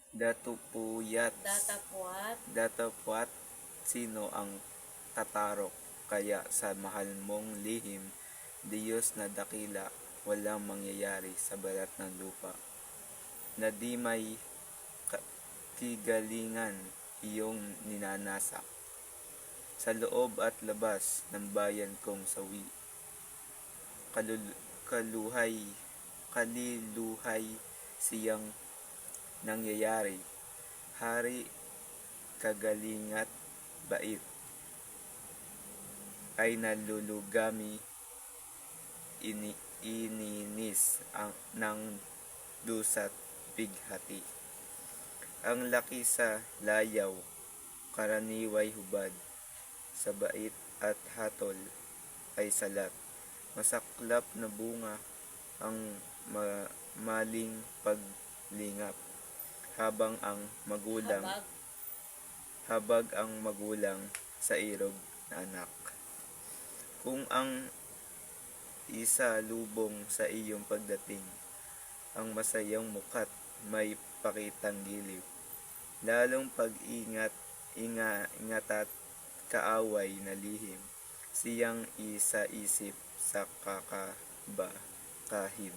Datupuyat, Datapwat, datapwat, sino ang tatarok kaya sa mahal mong lihim, Diyos na dakila, walang mangyayari sa balat ng lupa, na di may kigalingan iyong ninanasak, sa loob at labas ng bayan kong sawi, kaluhay, kaliluhay siyang nangyayari, hari, kagalingat, bait, ay nalulugami, ininis ng dusat bighati. Ang laki sa layaw, karaniway hubad, sa bait at hatol ay salat. Masaklap na bunga ang maling paglingap, habang ang magulang habag, habag ang magulang sa irog na anak. Kung ang isa lubong sa iyong pagdating, ang masayang mukat may pakitang giliw, lalong ingat at kaaway na lihim, siyang isa isip sa kakabakahin.